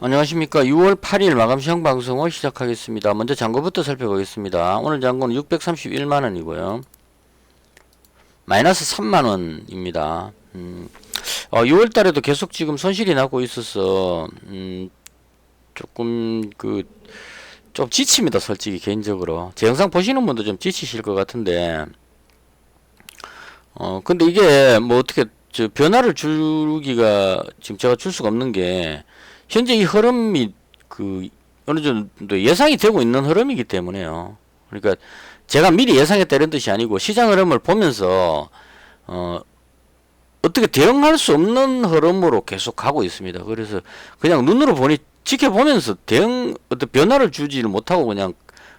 안녕하십니까. 6월 8일 마감 시황 방송을 시작하겠습니다. 먼저 잔고부터 살펴보겠습니다. 오늘 잔고는 631만원이고요. 마이너스 3만원입니다. 6월 달에도 계속 지금 손실이 나고 있어서, 조금, 좀 지칩니다. 솔직히, 개인적으로. 제 영상 보시는 분도 좀 지치실 것 같은데, 근데 이게 뭐 어떻게, 변화를 주기가 지금 제가 줄 수가 없는 게, 현재 이 흐름이 어느 정도 예상이 되고 있는 흐름이기 때문에요. 그러니까 제가 미리 예상했다 이런 뜻이 아니고 시장 흐름을 보면서 어떻게 대응할 수 없는 흐름으로 계속 가고 있습니다. 그래서 그냥 눈으로 보니 지켜보면서 어떤 변화를 주지를 못하고 그냥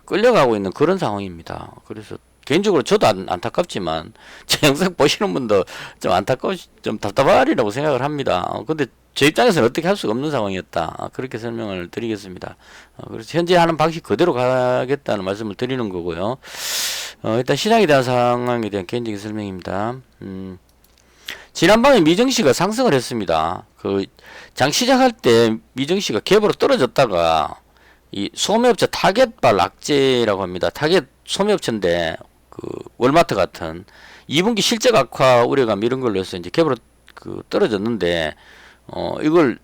끌려가고 있는 그런 상황입니다. 그래서 개인적으로 저도 안타깝지만 제 영상 보시는 분도 좀 답답하리라고 생각을 합니다. 근데 제 입장에서는 어떻게 할 수가 없는 상황이었다. 그렇게 설명을 드리겠습니다. 그래서 현재 하는 방식 그대로 가겠다는 말씀을 드리는 거고요. 일단 시장에 대한 상황에 대한 개인적인 설명입니다. 지난번에 미정시가 상승을 했습니다. 장 시작할 때 미정시가 갭으로 떨어졌다가 이 소매업체 타겟발 악재라고 합니다. 타겟 소매업체인데 월마트 같은 2분기 실적 악화 우려감 이런 걸로 해서 이제 갭으로 떨어졌는데 이걸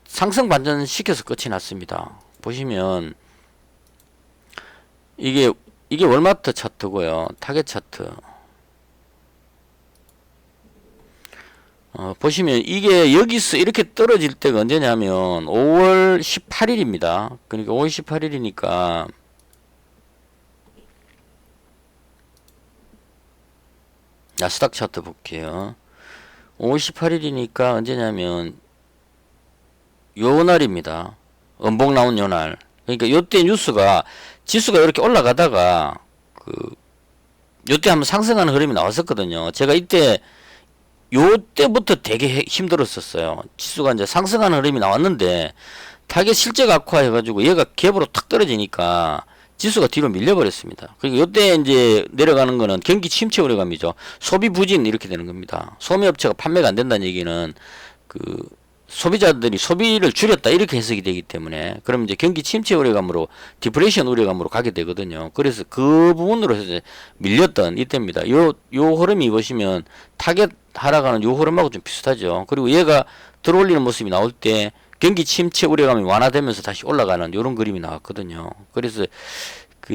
상승 반전 시켜서 끝이 났습니다. 보시면 이게 월마트 차트고요. 타겟 차트. 보시면 이게 여기서 이렇게 떨어질 때가 언제냐면 5월 18일입니다. 그러니까 5월 18일이니까 나스닥 차트 볼게요. 5월 18일이니까 언제냐면 요 날입니다. 음봉 나온 요 날. 그러니까 요때 뉴스가 지수가 이렇게 올라가다가 요때 한번 상승하는 흐름이 나왔었거든요. 제가 요때부터 되게 힘들었었어요. 지수가 이제 상승하는 흐름이 나왔는데 타겟 실적 악화해가지고 얘가 갭으로 탁 떨어지니까 지수가 뒤로 밀려버렸습니다. 그러니까 요때 이제 내려가는 거는 경기 침체 우려감이죠. 소비 부진 이렇게 되는 겁니다. 소매업체가 판매가 안 된다는 얘기는 소비자들이 소비를 줄였다 이렇게 해석이 되기 때문에 그럼 이제 경기 침체 우려감으로 디프레이션 우려감으로 가게 되거든요. 그래서 그 부분으로 해서 밀렸던 이때입니다. 요 흐름이 보시면 타겟 하락하는 요 흐름하고 좀 비슷하죠. 그리고 얘가 들어올리는 모습이 나올 때 경기 침체 우려감이 완화되면서 다시 올라가는 요런 그림이 나왔거든요. 그래서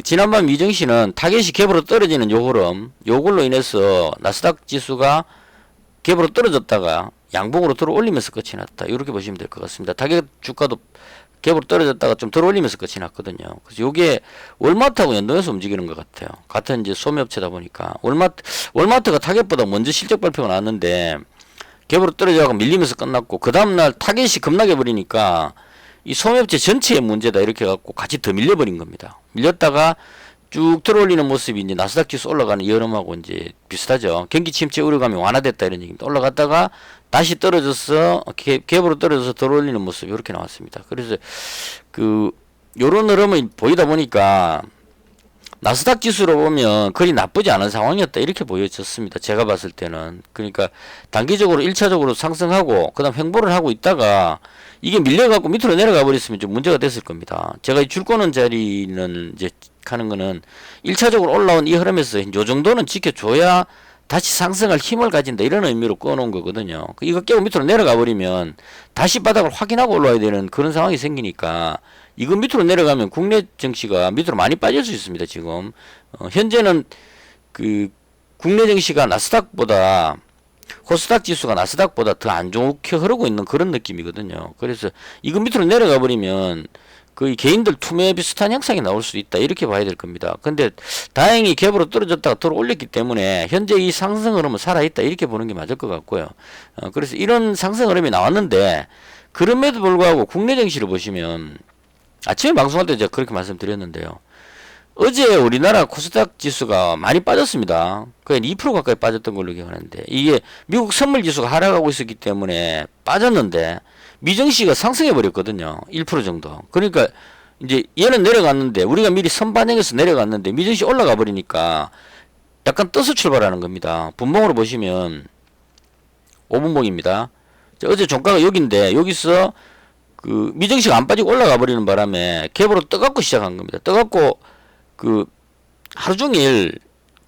지난번 미정시는 타겟이 갭으로 떨어지는 요 흐름, 요걸로 인해서 나스닥 지수가 갭으로 떨어졌다가 양봉으로 들어올리면서 끝이 났다. 이렇게 보시면 될 것 같습니다. 타겟 주가도 갭으로 떨어졌다가 좀 들어올리면서 끝이 났거든요. 그래서 요게 월마트하고 연동해서 움직이는 것 같아요. 같은 이제 소매업체다 보니까 월마트가 타겟보다 먼저 실적 발표가 나왔는데 갭으로 떨어져가고 밀리면서 끝났고 그 다음날 타겟이 급락해 버리니까 이 소매업체 전체의 문제다 이렇게 해갖고 같이 더 밀려버린 겁니다. 밀렸다가 쭉 들어올리는 모습이 이제 나스닥 지수 올라가는 이 흐름하고 이제 비슷하죠. 경기 침체 우려감이 완화됐다 이런 얘기입니다. 올라갔다가 다시 떨어져서 갭으로 떨어져서 들어올리는 모습이 이렇게 나왔습니다. 그래서 요런 흐름을 보이다 보니까 나스닥 지수로 보면 그리 나쁘지 않은 상황이었다 이렇게 보여졌습니다. 제가 봤을 때는. 그러니까 단기적으로 1차적으로 상승하고 그 다음 횡보를 하고 있다가 이게 밀려갖고 밑으로 내려가 버렸으면 좀 문제가 됐을 겁니다. 제가 이 줄 거는 자리는 이제 하는 거는 1차적으로 올라온 이 흐름에서 요 정도는 지켜줘야 다시 상승할 힘을 가진다 이런 의미로 꺼놓은 거거든요. 이거 깨고 밑으로 내려가 버리면 다시 바닥을 확인하고 올라와야 되는 그런 상황이 생기니까 이거 밑으로 내려가면 국내 증시가 밑으로 많이 빠질 수 있습니다. 지금 현재는 국내 증시가 나스닥보다 코스닥 지수가 나스닥보다 더 안 좋게 흐르고 있는 그런 느낌이거든요. 그래서 이거 밑으로 내려가 버리면 거의 개인들 투매 비슷한 형상이 나올 수 있다 이렇게 봐야 될 겁니다. 근데 다행히 갭으로 떨어졌다가 들어올렸기 때문에 현재 이 상승 흐름은 살아있다 이렇게 보는 게 맞을 것 같고요. 그래서 이런 상승 흐름이 나왔는데 그럼에도 불구하고 국내 증시를 보시면 아침에 방송할 때 제가 그렇게 말씀드렸는데요. 어제 우리나라 코스닥 지수가 많이 빠졌습니다. 거의 2% 가까이 빠졌던 걸로 기억하는데 이게 미국 선물 지수가 하락하고 있었기 때문에 빠졌는데 미정시가 상승해 버렸거든요. 1% 정도. 그러니까 이제 얘는 내려갔는데 우리가 미리 선반영해서 내려갔는데 미정시 올라가 버리니까 약간 떠서 출발하는 겁니다. 분봉으로 보시면 5분봉입니다. 어제 종가가 여기인데 여기서 그 미증시가 안 빠지고 올라가 버리는 바람에 갭으로 떠갖고 시작한 겁니다. 떠갖고 그 하루 종일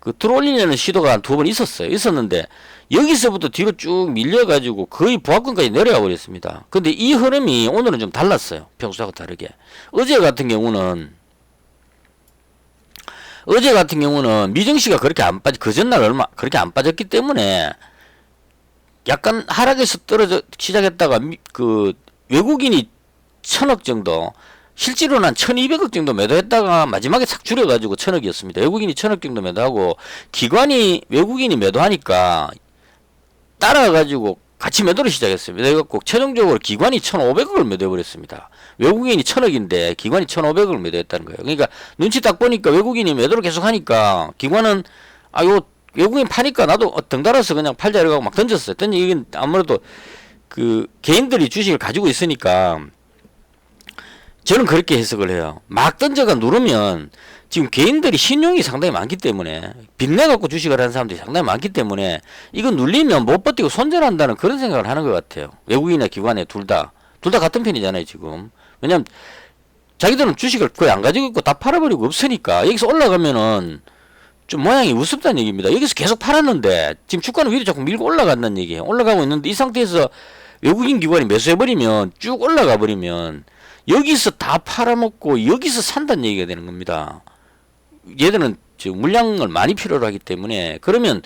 그 들어올리려는 시도가 한 2번 있었어요. 있었는데 여기서부터 뒤로 쭉 밀려가지고 거의 보합권까지 내려가 버렸습니다. 근데 이 흐름이 오늘은 좀 달랐어요. 평소하고 다르게. 어제 같은 경우는 미증시가 그렇게 안 빠지, 그 전날 얼마 그렇게 안 빠졌기 때문에 약간 하락에서 떨어져 시작했다가 그 외국인이 1000억 정도, 실제로는 한 1200억 정도 매도했다가 마지막에 싹 줄여가지고 1000억이었습니다. 외국인이 1000억 정도 매도하고 외국인이 매도하니까 따라가지고 같이 매도를 시작했어요. 매도해갖고 최종적으로 기관이 1500억을 매도해버렸습니다. 외국인이 1000억인데 기관이 1500억을 매도했다는 거예요. 그러니까 눈치 딱 보니까 외국인이 매도를 계속 하니까 기관은 요 외국인 파니까 나도 덩달아서 그냥 팔자 이러고 막 던졌어요. 이건 아무래도 그 개인들이 주식을 가지고 있으니까 저는 그렇게 해석을 해요. 막 던져가 누르면 지금 개인들이 신용이 상당히 많기 때문에 빚내갖고 주식을 하는 사람들이 상당히 많기 때문에 이거 눌리면 못 버티고 손절한다는 그런 생각을 하는 것 같아요. 외국인이나 기관에 둘 다 같은 편이잖아요 지금. 왜냐면 자기들은 주식을 거의 안 가지고 있고 다 팔아버리고 없으니까 여기서 올라가면은 좀 모양이 우습다는 얘기입니다. 여기서 계속 팔았는데 지금 주가는 위로 자꾸 밀고 올라간다는 얘기예요. 올라가고 있는데 이 상태에서 외국인 기관이 매수해버리면 쭉 올라가 버리면 여기서 다 팔아먹고 여기서 산다는 얘기가 되는 겁니다. 얘들은 지금 물량을 많이 필요로 하기 때문에 그러면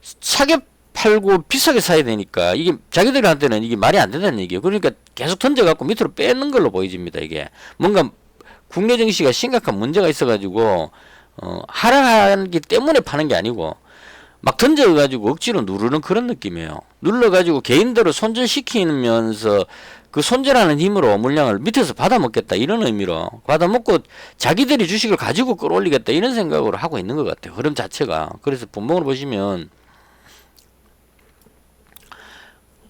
싸게 팔고 비싸게 사야 되니까 이게 자기들한테는 이게 말이 안 된다는 얘기예요. 그러니까 계속 던져갖고 밑으로 빼는 걸로 보여집니다. 이게 뭔가 국내 증시가 심각한 문제가 있어가지고 하락하기 때문에 파는 게 아니고 막 던져가지고 억지로 누르는 그런 느낌이에요. 눌러가지고 개인들을 손절시키면서 그 손절하는 힘으로 물량을 밑에서 받아먹겠다 이런 의미로 받아먹고 자기들이 주식을 가지고 끌어올리겠다 이런 생각으로 하고 있는 것 같아요. 흐름 자체가. 그래서 본봉을 보시면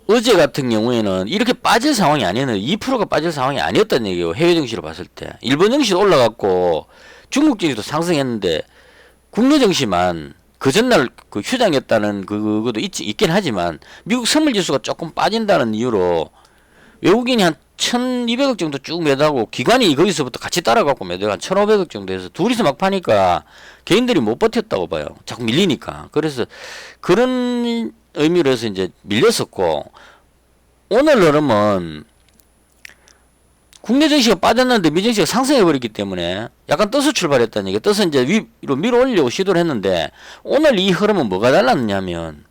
어제 같은 경우에는 이렇게 빠질 상황이 아니었는데 2%가 빠질 상황이 아니었다는 얘기예요. 해외 증시로 봤을 때. 일본 증시도 올라갔고 중국 증시도 상승했는데 국내 증시만 그 전날 그 휴장했다는 그것도 있긴 하지만 미국 선물지수가 조금 빠진다는 이유로 외국인이 한 1200억 정도 쭉 매도하고 기관이 거기서부터 같이 따라가고 매도가 한 1500억 정도 해서 둘이서 막 파니까 개인들이 못 버텼다고 봐요. 자꾸 밀리니까. 그래서 그런 의미로 해서 이제 밀렸었고 오늘 흐름은 국내 증시가 빠졌는데 미증시가 상승해버렸기 때문에 약간 떠서 출발했다는 얘기예요. 떠서 이제 위로 밀어 올리려고 시도를 했는데 오늘 이 흐름은 뭐가 달랐냐면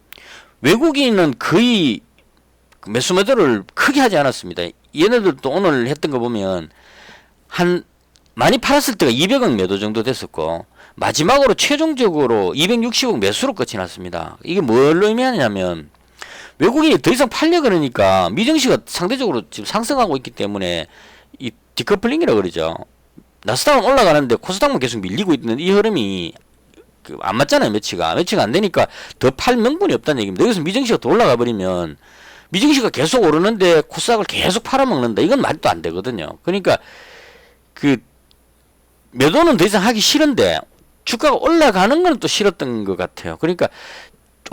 외국인은 거의 매수 매도를 크게 하지 않았습니다. 얘네들도 오늘 했던 거 보면 많이 팔았을 때가 200억 매도 정도 됐었고 마지막으로 최종적으로 260억 매수로 끝이 났습니다. 이게 뭘 의미하냐면 외국인이 더 이상 팔려 그러니까 미증시가 상대적으로 지금 상승하고 있기 때문에 이 디커플링이라고 그러죠. 나스닥은 올라가는데 코스닥만 계속 밀리고 있는 이 흐름이 안 맞잖아요. 매치가 안 되니까 더 팔 명분이 없다는 얘기입니다. 여기서 미증시가 더 올라가 버리면 미증시가 계속 오르는데 코스닥을 계속 팔아먹는다. 이건 말도 안 되거든요. 그러니까 그 매도는 더 이상 하기 싫은데 주가가 올라가는 건 또 싫었던 것 같아요. 그러니까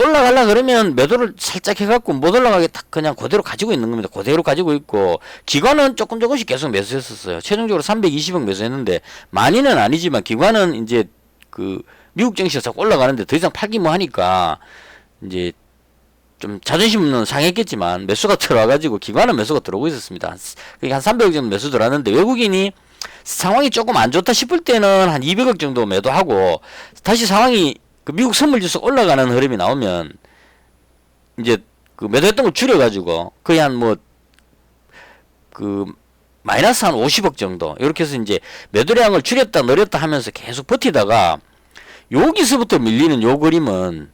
올라가려 그러면 매도를 살짝 해갖고 못 올라가게 딱 그냥 그대로 가지고 있는 겁니다. 그대로 가지고 있고 기관은 조금씩 계속 매수했었어요. 최종적으로 320억 매수했는데 많이는 아니지만 기관은 이제 그 미국 증시가 자꾸 올라가는데 더 이상 팔기 뭐 하니까 이제 좀 자존심은 상했겠지만 매수가 들어와가지고 기관은 매수가 들어오고 있었습니다. 그러니까 한 300억 정도 매수 들어왔는데 외국인이 상황이 조금 안 좋다 싶을 때는 한 200억 정도 매도하고 다시 상황이 그 미국 선물지수가 올라가는 흐름이 나오면 이제 그 매도했던 걸 줄여가지고 거의 한 뭐 그 마이너스 한 50억 정도 이렇게 해서 이제 매도량을 줄였다 늘렸다 하면서 계속 버티다가 여기서부터 밀리는 요 그림은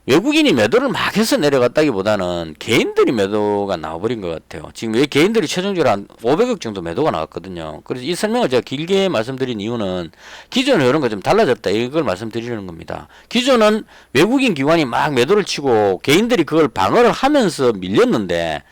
외국인이 매도를 막 해서 내려갔다기보다는 개인들이 매도가 나와버린 것 같아요. 지금 왜 개인들이 최종적으로 한 500억 정도 매도가 나왔거든요. 그래서 이 설명을 제가 길게 말씀드린 이유는 기존에 이런 거 좀 달라졌다 이걸 말씀드리는 겁니다. 기존은 외국인 기관이 막 매도를 치고 개인들이 그걸 방어를 하면서 밀렸는데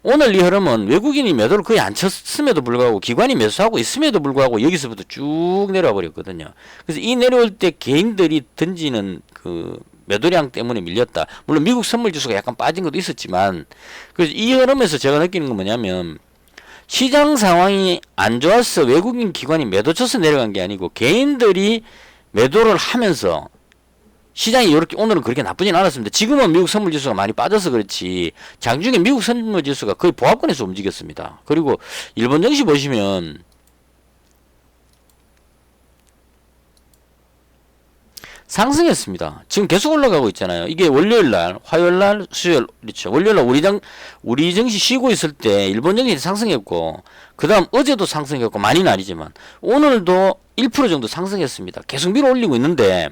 오늘 이 흐름은 외국인이 매도를 거의 안 쳤음에도 불구하고 기관이 매수하고 있음에도 불구하고 여기서부터 쭉 내려와 버렸거든요. 그래서 이 내려올 때 개인들이 던지는 그 매도량 때문에 밀렸다. 물론 미국 선물지수가 약간 빠진 것도 있었지만 그래서 이 흐름에서 제가 느끼는 건 뭐냐면 시장 상황이 안 좋아서 외국인 기관이 매도 쳐서 내려간 게 아니고 개인들이 매도를 하면서 시장이 이렇게 오늘은 그렇게 나쁘진 않았습니다. 지금은 미국 선물 지수가 많이 빠져서 그렇지 장중에 미국 선물 지수가 거의 보합권에서 움직였습니다. 그리고 일본 증시 보시면 상승했습니다. 지금 계속 올라가고 있잖아요. 이게 월요일날, 화요일날, 수요일, 그렇죠. 월요일날 우리 증시 쉬고 있을 때 일본 증시 상승했고, 그 다음 어제도 상승했고, 많이는 아니지만, 오늘도 1% 정도 상승했습니다. 계속 밀어 올리고 있는데,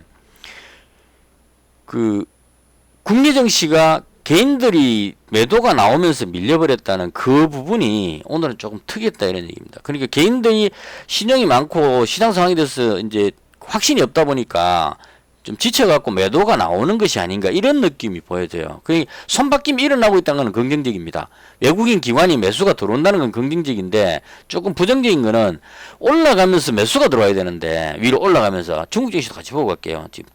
국내 증시가 개인들이 매도가 나오면서 밀려버렸다는 그 부분이 오늘은 조금 특이했다 이런 얘기입니다. 그러니까 개인들이 신용이 많고 시장 상황에 대해서 이제 확신이 없다 보니까 좀 지쳐갖고 매도가 나오는 것이 아닌가 이런 느낌이 보여져요. 그러니까 손바뀜이 일어나고 있다는 건 긍정적입니다. 외국인 기관이 매수가 들어온다는 건 긍정적인데 조금 부정적인 거는 올라가면서 매수가 들어와야 되는데 위로 올라가면서 중국 증시도 같이 보고 갈게요. 지금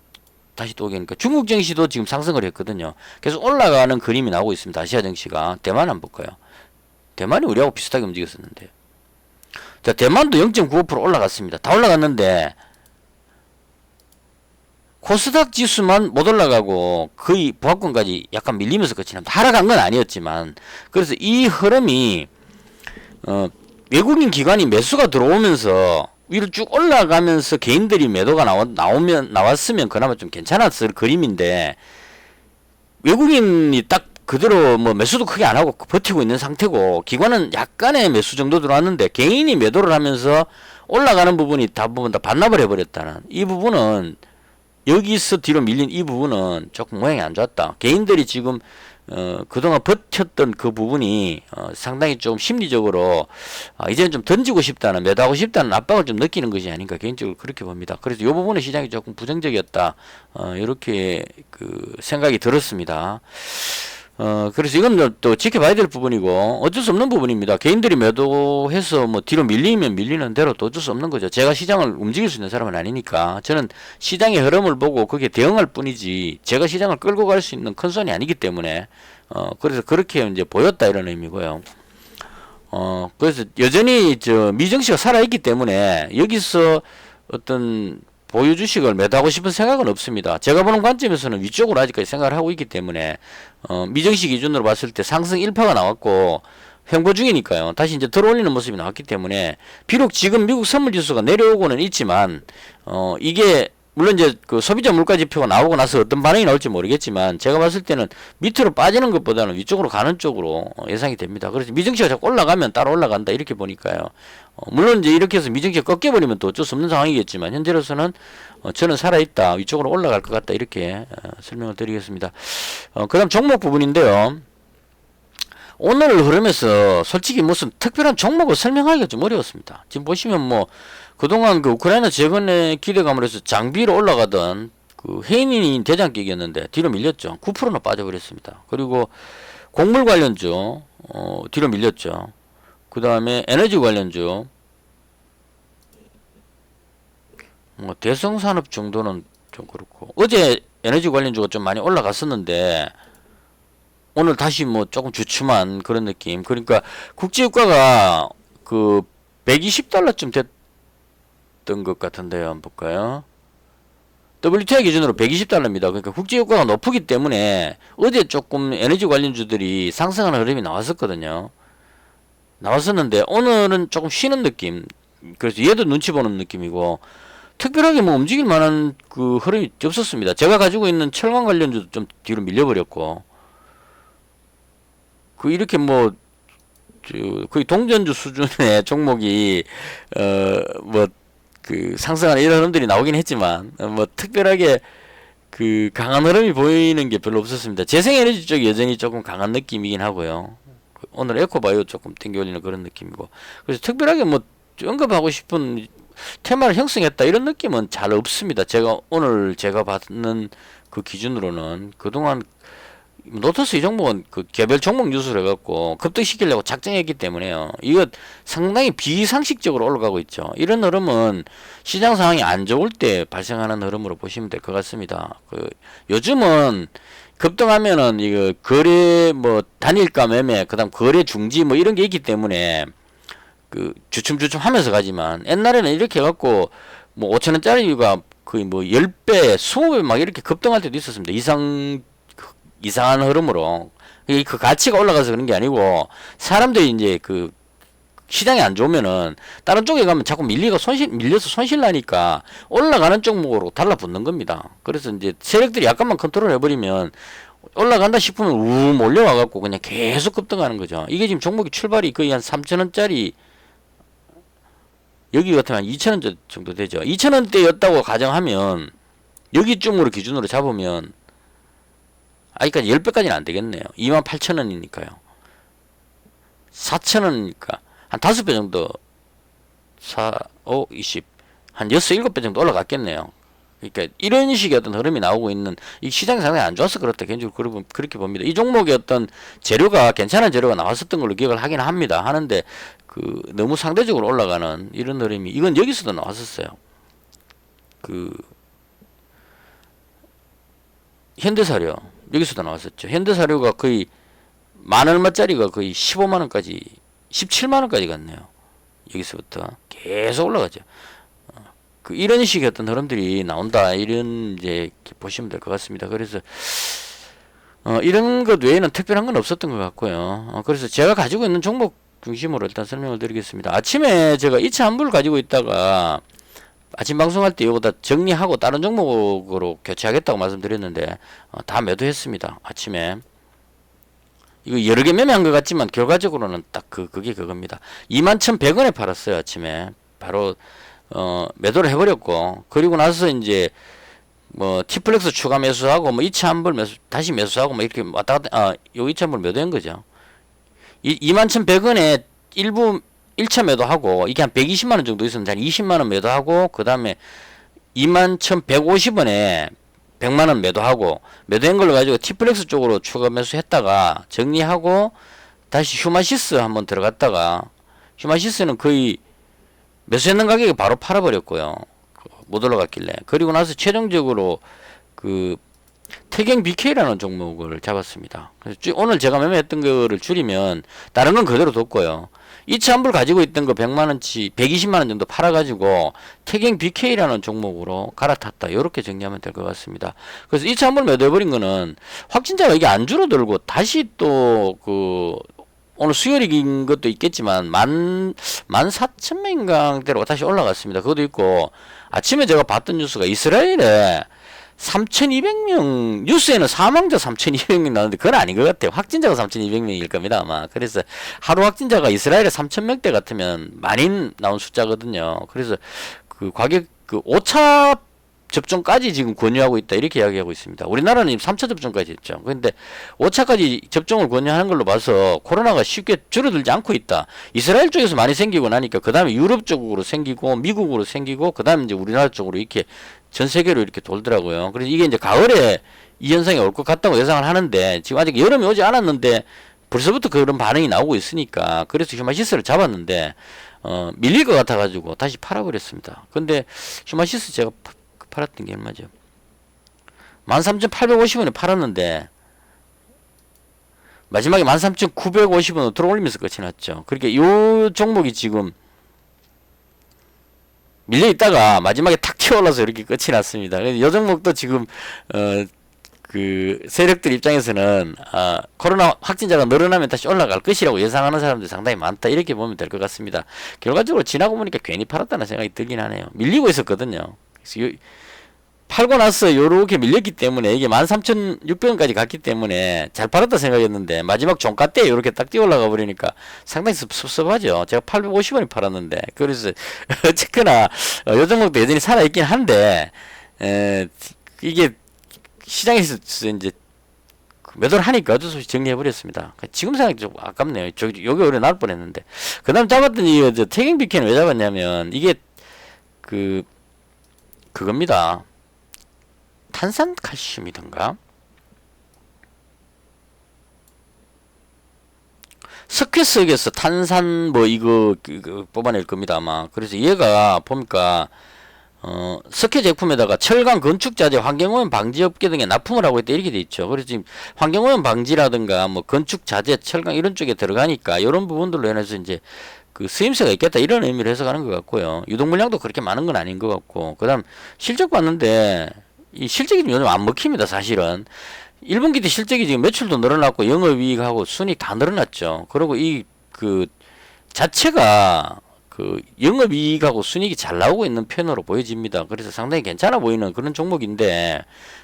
다시 또 오니까 중국 증시도 지금 상승을 했거든요. 계속 올라가는 그림이 나오고 있습니다. 아시아 증시가. 대만 한번 볼까요? 대만이 우리하고 비슷하게 움직였었는데. 자, 대만도 0.95% 올라갔습니다. 다 올라갔는데 코스닥 지수만 못 올라가고 거의 보합권까지 약간 밀리면서 끝이 납니다. 하락한 건 아니었지만 그래서 이 흐름이 외국인 기관이 매수가 들어오면서 위로 쭉 올라가면서 개인들이 매도가 나왔으면 그나마 좀 괜찮았을 그림인데 외국인이 딱 그대로 뭐 매수도 크게 안 하고 버티고 있는 상태고 기관은 약간의 매수 정도 들어왔는데 개인이 매도를 하면서 올라가는 부분이 대부분 다 반납을 해버렸다는 이 부분은 여기서 뒤로 밀린 이 부분은 조금 모양이 안 좋았다. 개인들이 지금 그동안 버텼던 그 부분이 상당히 좀 심리적으로 이제는 좀 던지고 싶다는 매도하고 싶다는 압박을 좀 느끼는 것이 아닌가 개인적으로 그렇게 봅니다. 그래서 이 부분의 시장이 조금 부정적이었다. 이렇게 생각이 들었습니다. 그래서 이건 또 지켜봐야 될 부분이고 어쩔 수 없는 부분입니다. 개인들이 매도해서 뭐 뒤로 밀리면 밀리는 대로 또 어쩔 수 없는 거죠. 제가 시장을 움직일 수 있는 사람은 아니니까 저는 시장의 흐름을 보고 거기에 대응할 뿐이지 제가 시장을 끌고 갈 수 있는 큰 손이 아니기 때문에 그래서 그렇게 이제 보였다 이런 의미고요. 그래서 여전히 미증시가 살아있기 때문에 여기서 어떤 보유 주식을 매도하고 싶은 생각은 없습니다. 제가 보는 관점에서는 위쪽으로 아직까지 생각을 하고 있기 때문에 미증시 기준으로 봤을 때 상승 1파가 나왔고 횡보 중이니까요. 다시 이제 들어올리는 모습이 나왔기 때문에 비록 지금 미국 선물지수가 내려오고는 있지만 이게 물론 이제 그 소비자 물가 지표가 나오고 나서 어떤 반응이 나올지 모르겠지만 제가 봤을 때는 밑으로 빠지는 것보다는 위쪽으로 가는 쪽으로 예상이 됩니다. 그래서 미증시가 자꾸 올라가면 따라 올라간다 이렇게 보니까요. 물론 이제 이렇게 해서 미증시가 꺾여버리면 또 어쩔 수 없는 상황이겠지만 현재로서는 저는 살아있다 위쪽으로 올라갈 것 같다 이렇게 설명을 드리겠습니다. 그 다음 종목 부분인데요. 오늘 흐름에서 솔직히 무슨 특별한 종목을 설명하기가 좀 어려웠습니다. 지금 보시면 뭐 그동안 그 우크라이나 재건에 기대감을 해서 장비로 올라가던 그 해인인 대장격이었는데 뒤로 밀렸죠. 9%나 빠져버렸습니다. 그리고 곡물 관련주 뒤로 밀렸죠. 그 다음에 에너지 관련주 뭐 대성산업 정도는 좀 그렇고 어제 에너지 관련주가 좀 많이 올라갔었는데 오늘 다시 뭐 조금 주춤한 그런 느낌. 그러니까 국제유가가 그 120달러쯤 됐던 것 같은데요. 한번 볼까요? WTI 기준으로 120달러입니다. 그러니까 국제유가가 높기 때문에 어제 조금 에너지 관련주들이 상승하는 흐름이 나왔었거든요. 나왔었는데 오늘은 조금 쉬는 느낌. 그래서 얘도 눈치 보는 느낌이고 특별하게 뭐 움직일 만한 그 흐름이 없었습니다. 제가 가지고 있는 철강 관련주도 좀 뒤로 밀려버렸고 이렇게 뭐 거의 동전주 수준의 종목이 뭐 그 상승하는 이런 흐름들이 나오긴 했지만 뭐 특별하게 그 강한 흐름이 보이는 게 별로 없었습니다. 재생에너지 쪽이 여전히 조금 강한 느낌이긴 하고요. 오늘 에코바이오 조금 땡겨 올리는 그런 느낌이고 그래서 특별하게 뭐 언급하고 싶은 테마를 형성했다 이런 느낌은 잘 없습니다. 오늘 제가 받는 그 기준으로는 그동안 노터스 이 종목은 그 개별 종목 뉴스를 해갖고 급등시키려고 작정했기 때문에요. 이거 상당히 비상식적으로 올라가고 있죠. 이런 흐름은 시장 상황이 안 좋을 때 발생하는 흐름으로 보시면 될 것 같습니다. 요즘은 급등하면은 이거 거래 뭐 단일가 매매 그다음 거래 중지 뭐 이런 게 있기 때문에 그 주춤주춤 하면서 가지만 옛날에는 이렇게 해갖고 뭐 5천원짜리가 거의 뭐 10배, 20배 막 이렇게 급등할 때도 있었습니다. 이상한 흐름으로. 그 가치가 올라가서 그런 게 아니고 사람들이 이제 그 시장이 안 좋으면은 다른 쪽에 가면 자꾸 밀려서 손실 나니까 올라가는 종목으로 달라붙는 겁니다. 그래서 이제 세력들이 약간만 컨트롤 해버리면 올라간다 싶으면 우 몰려와갖고 그냥 계속 급등하는 거죠. 이게 지금 종목이 출발이 거의 한 3천원짜리 여기 같으면 한 2천원 정도 되죠. 2천원대였다고 가정하면 여기쯤으로 기준으로 잡으면 아직까지 10배까지는 안 되겠네요. 28,000원이니까요. 4,000원이니까 한 5배 정도 4, 5, 20 한 6, 7배 정도 올라갔겠네요. 그러니까 이런 식의 어떤 흐름이 나오고 있는 이 시장이 상당히 안 좋아서 그렇다. 개인적으로 그렇게 봅니다. 이 종목의 어떤 재료가 괜찮은 재료가 나왔었던 걸로 기억을 하긴 합니다. 하는데 그 너무 상대적으로 올라가는 이런 흐름이 이건 여기서도 나왔었어요. 그 현대사료 여기서도 나왔었죠. 현대사료가 거의 만 얼마짜리가 거의 15만원까지 17만원까지 갔네요. 여기서부터 계속 올라가죠. 그 이런 식의 어떤 흐름들이 나온다. 이런 이제 보시면 될 것 같습니다. 그래서 이런 것 외에는 특별한 건 없었던 것 같고요. 그래서 제가 가지고 있는 종목 중심으로 일단 설명을 드리겠습니다. 아침에 제가 2차 환불 가지고 있다가 아침 방송할 때 이거보다 정리하고 다른 종목으로 교체하겠다고 말씀드렸는데 다 매도했습니다. 아침에 이거 여러 개 매매한 것 같지만 결과적으로는 딱 그게 그겁니다. 21,100원에 팔았어요. 아침에 바로 매도를 해버렸고, 그리고 나서 이제 뭐 T플렉스 추가 매수하고 뭐 2차 환불 매수 다시 매수하고 뭐 이렇게 왔다 갔다 요 2차 환불 매도한 거죠. 21,100원에 일부 1차 매도하고 이게 한 120만원 정도 있었는데 한 20만원 매도하고 그 다음에 21,150원에 100만원 매도하고 매도한 걸로 가지고 T플렉스 쪽으로 추가 매수했다가 정리하고 다시 휴마시스 한번 들어갔다가 휴마시스는 거의 매수했는 가격에 바로 팔아버렸고요. 못 올라갔길래. 그리고 나서 최종적으로 그 태경 BK라는 종목을 잡았습니다. 그래서 오늘 제가 매매했던 거를 줄이면 다른 건 그대로 뒀고요. 2차 환불 가지고 있던 거 100만원치 120만원 정도 팔아가지고 태경 BK라는 종목으로 갈아탔다. 이렇게 정리하면 될 것 같습니다. 그래서 2차 환불 매도해버린 거는 확진자가 이게 안 줄어들고 다시 또 그 오늘 수요일인 것도 있겠지만 14,000명대로 다시 올라갔습니다. 그것도 있고 아침에 제가 봤던 뉴스가 이스라엘에 3,200명 뉴스에는 사망자 3,200명 나오는데 그건 아닌 것 같아요. 확진자가 3,200명일 겁니다 아마. 그래서 하루 확진자가 이스라엘에 3,000명대 같으면 많이 나온 숫자거든요. 그래서 그 가격 그 5차 접종까지 지금 권유하고 있다 이렇게 이야기하고 있습니다. 우리나라는 지금 3차 접종까지 했죠. 그런데 5차까지 접종을 권유하는 걸로 봐서 코로나가 쉽게 줄어들지 않고 있다. 이스라엘 쪽에서 많이 생기고 나니까 그 다음에 유럽 쪽으로 생기고 미국으로 생기고 그 다음에 이제 우리나라 쪽으로 이렇게 전 세계로 이렇게 돌더라고요. 그래서 이게 이제 가을에 이 현상이 올 것 같다고 예상을 하는데 지금 아직 여름이 오지 않았는데 벌써부터 그런 반응이 나오고 있으니까 그래서 휴마시스를 잡았는데 밀릴 것 같아가지고 다시 팔아버렸습니다. 근데 휴마시스 제가 팔았던 게 얼마죠? 13,850원에 팔았는데 마지막에 13,950원으로 들어올리면서 끝이 났죠. 그러니까 이 종목이 지금 밀려있다가 마지막에 탁 튀어올라서 이렇게 끝이 났습니다. 이 종목도 지금 그 세력들 입장에서는 코로나 확진자가 늘어나면 다시 올라갈 것이라고 예상하는 사람들이 상당히 많다 이렇게 보면 될 것 같습니다. 결과적으로 지나고 보니까 괜히 팔았다는 생각이 들긴 하네요. 밀리고 있었거든요. 그래서 팔고 나서 요렇게 밀렸기 때문에 이게 13,600원까지 갔기 때문에 잘 팔았다 생각했는데 마지막 종가 때 요렇게 딱 뛰어 올라가 버리니까 상당히 섭섭하죠. 제가 850원에 팔았는데 그래서 어쨌거나 요 종목도 여전히 살아있긴 한데 이게 시장에서 이제 매도를 하니까 어쩔 수 없이 정리해버렸습니다. 지금 생각이 좀 아깝네요. 여기 오래 나올 뻔했는데 그 다음 잡았던 이 태경 BK는 왜 잡았냐면 이게 그겁니다. 탄산칼슘이던가 석회석에서 탄산 뭐 이거 뽑아낼 겁니다 아마. 그래서 얘가 보니까 석회 제품에다가 철강 건축자재 환경오염 방지업계 등에 납품을 하고 있다 이렇게 돼 있죠. 그래서 지금 환경오염 방지라든가 뭐 건축자재 철강 이런 쪽에 들어가니까 이런 부분들로 인해서 이제 그 수임세가 있겠다 이런 의미로 해석하는 것 같고요. 유동 물량도 그렇게 많은 건 아닌 것 같고, 그다음 실적 봤는데 이 실적이 요즘 안 먹힙니다. 사실은 1분기 때 실적이 지금 매출도 늘어났고 영업이익하고 순이익 다 늘어났죠. 그리고 이 그 자체가 그 영업이익하고 순이익이 잘 나오고 있는 편으로 보여집니다. 그래서 상당히 괜찮아 보이는 그런 종목인데,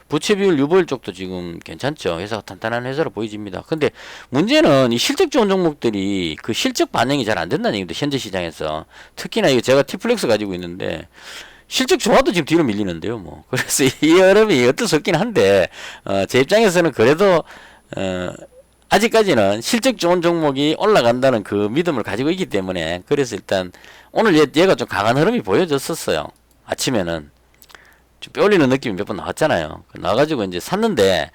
부채 비율 유보율 쪽도 지금 괜찮죠. 회사가 탄탄한 회사로 보여집니다. 근데 문제는 이 실적 좋은 종목들이 그 실적 반영이 잘 안 된다는 얘기입니다. 현재 시장에서. 특히나 이거 제가 티플렉스 가지고 있는데 실적 좋아도 지금 뒤로 밀리는데요. 뭐 그래서 이 흐름이 어쩔 수 없긴 한데, 제 입장에서는 그래도 아직까지는 실적 좋은 종목이 올라간다는 그 믿음을 가지고 있기 때문에, 그래서 일단 오늘 얘가 좀 강한 흐름이 보여졌었어요. 아침에는 좀 뼈 올리는 느낌이 몇 번 나왔잖아요. 나와가지고 이제 샀는데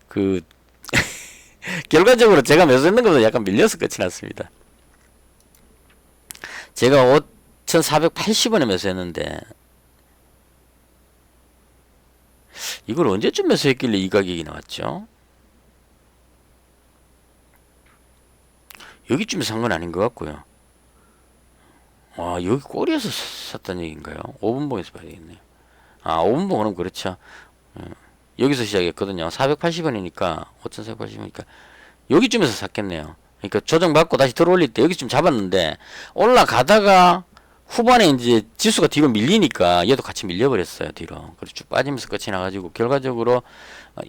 그 결과적으로 제가 매수했는 것보다 약간 밀려서 끝이 났습니다. 제가 5,480원에 매수했는데 이걸 언제쯤 매수했길래 이 가격이 나왔죠? 여기쯤에 산 건 아닌 것 같고요. 아, 여기 꼬리에서 샀다는 얘기인가요? 5분봉에서 봐야 되겠네요. 아, 5분봉 그럼 그렇죠. 여기서 시작했거든요. 480원이니까 5,480원이니까 여기쯤에서 샀겠네요. 그러니까 조정받고 다시 들어올릴 때 여기쯤 잡았는데, 올라가다가 후반에 이제 지수가 뒤로 밀리니까 얘도 같이 밀려버렸어요. 뒤로. 그래서 쭉 빠지면서 끝이 나가지고 결과적으로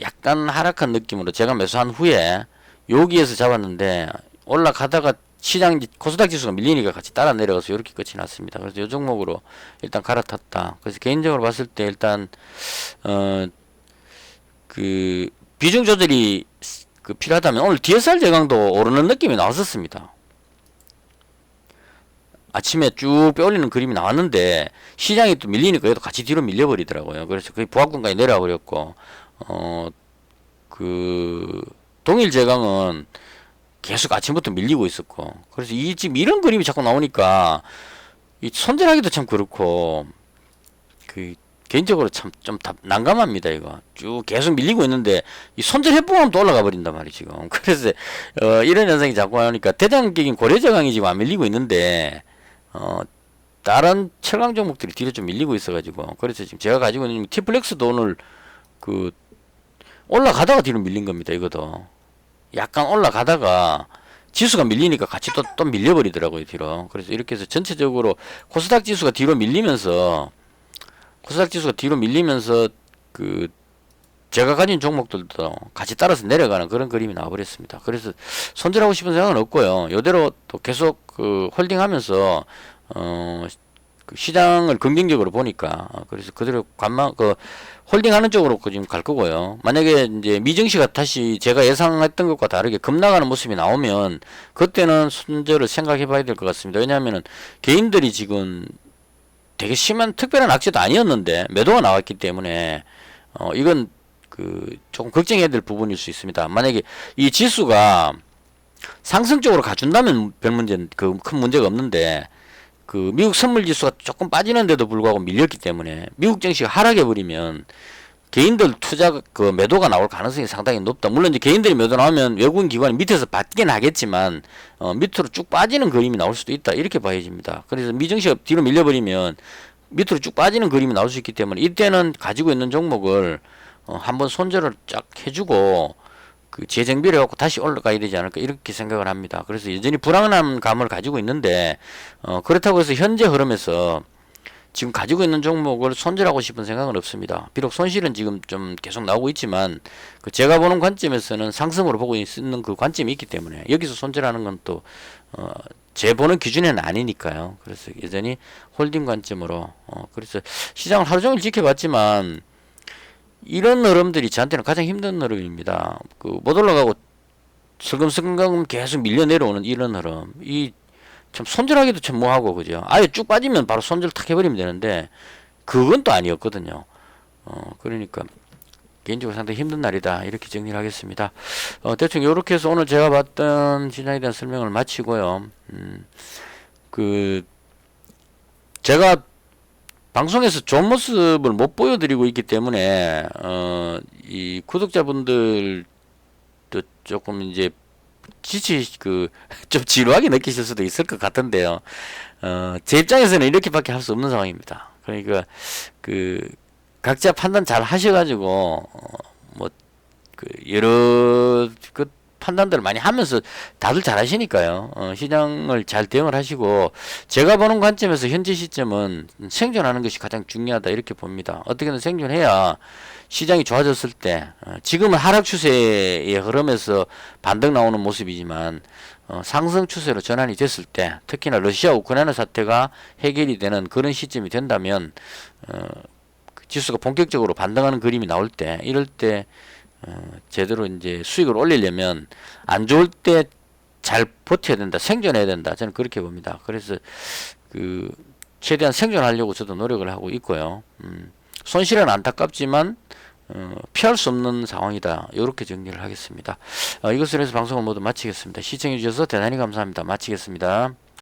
약간 하락한 느낌으로 제가 매수한 후에 여기에서 잡았는데, 올라가다가 시장 코스닥 지수가 밀리니까 같이 따라 내려가서 이렇게 끝이 났습니다. 그래서 이 종목으로 일단 갈아탔다. 그래서 개인적으로 봤을 때 일단 그 비중 조절이 그 필요하다면 오늘 DSR 제강도 오르는 느낌이 나왔었습니다. 아침에 쭉 빼올리는 그림이 나왔는데 시장이 또 밀리니까 얘도 같이 뒤로 밀려버리더라고요. 그래서 거의 부합권까지 내려와 버렸고, 그 동일 제강은 계속 아침부터 밀리고 있었고, 그래서 지금 이런 그림이 자꾸 나오니까 이 손절하기도 참 그렇고, 그 개인적으로 참 좀 난감합니다. 이거 쭉 계속 밀리고 있는데 이 손절 해보면 또 올라가 버린단 말이에요 지금. 그래서 이런 현상이 자꾸 나오니까 대장격인 고려저강이 지금 안 밀리고 있는데 다른 철강 종목들이 뒤로 좀 밀리고 있어가지고, 그래서 지금 제가 가지고 있는 티플렉스도 오늘 그 올라가다가 뒤로 밀린 겁니다. 이것도 약간 올라가다가 지수가 밀리니까 같이 또 밀려버리더라고요 뒤로. 그래서 이렇게 해서 전체적으로 코스닥 지수가 뒤로 밀리면서 그 제가 가진 종목들도 같이 따라서 내려가는 그런 그림이 나와버렸습니다. 그래서 손절하고 싶은 생각은 없고요. 이대로 또 계속 그 홀딩하면서 그 시장을 긍정적으로 보니까, 그래서 그대로 홀딩하는 쪽으로 지금 갈 거고요. 만약에 이제 미증시가 다시 제가 예상했던 것과 다르게 급락하는 모습이 나오면 그때는 손절을 생각해 봐야 될 것 같습니다. 왜냐하면은 개인들이 지금 되게 심한 특별한 악재도 아니었는데 매도가 나왔기 때문에 이건 그 조금 걱정해야 될 부분일 수 있습니다. 만약에 이 지수가 상승 쪽으로 가준다면 별 큰 문제가 없는데, 그 미국 선물 지수가 조금 빠지는데도 불구하고 밀렸기 때문에 미국 증시가 하락해 버리면 개인들 투자 그 매도가 나올 가능성이 상당히 높다. 물론 이제 개인들이 매도 나오면 외국인 기관이 밑에서 받긴 하겠지만 밑으로 쭉 빠지는 그림이 나올 수도 있다. 이렇게 봐야집니다. 그래서 미증시가 뒤로 밀려버리면 밑으로 쭉 빠지는 그림이 나올 수 있기 때문에 이때는 가지고 있는 종목을 한번 손절을 쫙 해주고 그 재정비를 해갖고 다시 올라가야 되지 않을까 이렇게 생각을 합니다. 그래서 여전히 불안한 감을 가지고 있는데 그렇다고 해서 현재 흐름에서 지금 가지고 있는 종목을 손절하고 싶은 생각은 없습니다. 비록 손실은 지금 좀 계속 나오고 있지만 그 제가 보는 관점에서는 상승으로 보고 있는 그 관점이 있기 때문에 여기서 손절하는 건 또 제 보는 기준에는 아니니까요. 그래서 여전히 홀딩 관점으로 그래서 시장을 하루 종일 지켜봤지만 이런 흐름들이 저한테는 가장 힘든 흐름입니다. 그 못 올라가고 슬금슬금 계속 밀려 내려오는 이런 흐름, 이 참 손절하기도 참 뭐하고 그죠. 아예 쭉 빠지면 바로 손절 탁 해버리면 되는데 그건 또 아니었거든요. 그러니까 개인적으로 상당히 힘든 날이다 이렇게 정리를 하겠습니다. 대충 요렇게 해서 오늘 제가 봤던 시장에 대한 설명을 마치고요. 그 제가 방송에서 좋은 모습을 못 보여드리고 있기 때문에 이 구독자분들도 조금 이제 좀 지루하게 느끼실 수도 있을 것 같은데요. 제 입장에서는 이렇게밖에 할 수 없는 상황입니다. 그러니까 그 각자 판단 잘 하셔가지고 뭐 그 여러 그 판단들을 많이 하면서 다들 잘 하시니까요. 시장을 잘 대응을 하시고 제가 보는 관점에서 현재 시점은 생존하는 것이 가장 중요하다 이렇게 봅니다. 어떻게든 생존해야 시장이 좋아졌을 때 지금은 하락 추세의 흐름에서 반등 나오는 모습이지만 상승 추세로 전환이 됐을 때 특히나 러시아 우크라이나 사태가 해결이 되는 그런 시점이 된다면 지수가 본격적으로 반등하는 그림이 나올 때 이럴 때 제대로 이제 수익을 올리려면 안 좋을 때 잘 버텨야 된다, 생존해야 된다. 저는 그렇게 봅니다. 그래서 그 최대한 생존하려고 저도 노력을 하고 있고요. 손실은 안타깝지만 피할 수 없는 상황이다. 이렇게 정리를 하겠습니다. 이것으로 해서 방송을 모두 마치겠습니다. 시청해 주셔서 대단히 감사합니다. 마치겠습니다.